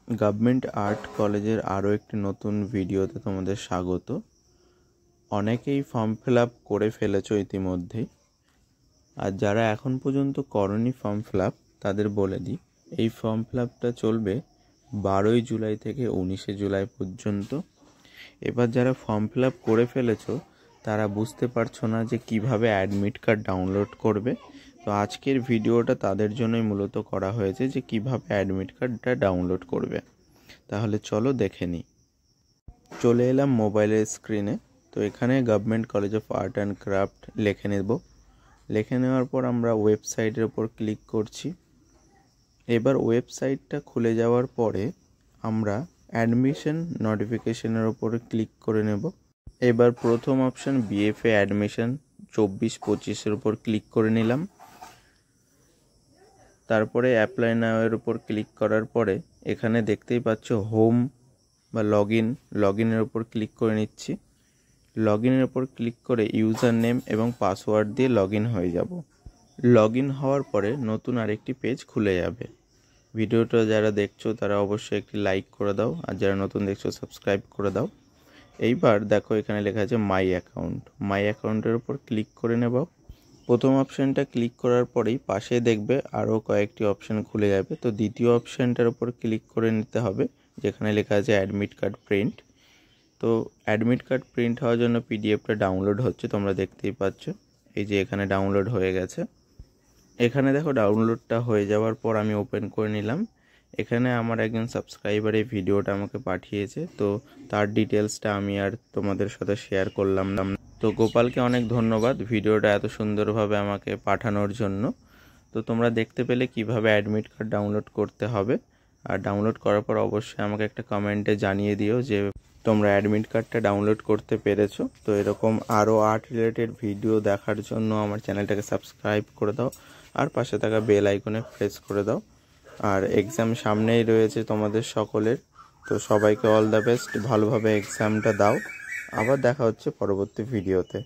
Government art কলেজের আরও একটি নতুন ভিডিওতে তোমাদের স্বাগত। অনেকেই ফর্ম ফিল আপ করে ফেলেছো ইতিমধ্যেই, আর যারা এখন পর্যন্ত করনি ফর্ম ফিল আপ তাদের বলে দিই, এই ফর্ম ফিল আপটা চলবে 12ই জুলাই থেকে 19শে জুলাই পর্যন্ত। এবার যারা ফর্ম ফিল আপ করে ফেলেছো তারা বুঝতে পারছো না যে কিভাবে অ্যাডমিট কার্ড ডাউনলোড করবে, তো আজকের ভিডিওটা তাদের জন্যই মূলত করা হয়েছে যে কিভাবে অ্যাডমিট কার্ডটা ডাউনলোড করবে। তাহলে চলো দেখে নিই। চলে এলাম মোবাইলের স্ক্রিনে। তো এখানে government college of art and craft লিখে নেব। লিখে নেওয়ার পর আমরা ওয়েবসাইটের ওপর ক্লিক করছি। এবার ওয়েবসাইটটা খুলে যাওয়ার পরে আমরা অ্যাডমিশন নোটিফিকেশনের ওপরে ক্লিক করে নেব। এবার প্রথম অপশান বিএফএ অ্যাডমিশন 24-25-এর উপর ক্লিক করে নিলাম। তারপরে অ্যাপ্লাই নাও এর উপর ক্লিক করার পরে এখানে দেখতেই পাচ্ছ হোম বা লগ ইনের ওপর ক্লিক করে নিচ্ছি। লগ ইনের ওপর ক্লিক করে ইউজার নেম এবং পাসওয়ার্ড দিয়ে লগ ইন হয়ে যাব। লগ ইন হওয়ার পরে নতুন আরেকটি পেজ খুলে যাবে। ভিডিওটা যারা দেখছো তারা অবশ্যই একটি লাইক করে দাও, আর যারা নতুন দেখছো সাবস্ক্রাইব করে দাও। এইবার দেখো এখানে লেখা আছে মাই অ্যাকাউন্টের উপর ক্লিক করে নেব। প্রথম অপশানটা ক্লিক করার পরেই পাশে দেখবে আরও কয়েকটি অপশান খুলে যাবে। তো দ্বিতীয় অপশানটার উপর ক্লিক করে নিতে হবে, যেখানে লেখা আছে অ্যাডমিট কার্ড প্রিন্ট। তো অ্যাডমিট কার্ড প্রিন্ট হওয়ার জন্য পিডিএফটা ডাউনলোড হচ্ছে, তোমরা দেখতেই পাচ্ছ। এই যে এখানে ডাউনলোড হয়ে গেছে। এখানে দেখো ডাউনলোডটা হয়ে যাওয়ার পর আমি ওপেন করে নিলাম। এখানে আমার একজন সাবস্ক্রাইবার এই ভিডিওটা আমাকে পাঠিয়েছে, তো তার ডিটেলসটা আমি আর তোমাদের সাথে শেয়ার করলাম না। তো গোপালকে অনেক ধন্যবাদ ভিডিওটা এত সুন্দরভাবে আমাকে পাঠানোর জন্য। তো তোমরা দেখতে পেলে কিভাবে অ্যাডমিট কার্ড ডাউনলোড করতে হবে, আর ডাউনলোড করার পর অবশ্যই আমাকে একটা কমেন্টে জানিয়ে দিও যে তোমরা অ্যাডমিট কার্ডটা ডাউনলোড করতে পেরেছো। তো এরকম আরও আর্ট রিলেটেড ভিডিও দেখার জন্য আমার চ্যানেলটাকে সাবস্ক্রাইব করে দাও, আর পাশে থাকা বেল আইকনে প্রেস করে দাও। আর এক্সাম সামনেই রয়েছে তোমাদের সকলের, তো সবাইকে অল দ্য বেস্ট, ভালোভাবে এক্সামটা দাও। আবার দেখা হচ্ছে পরবর্তী ভিডিওতে।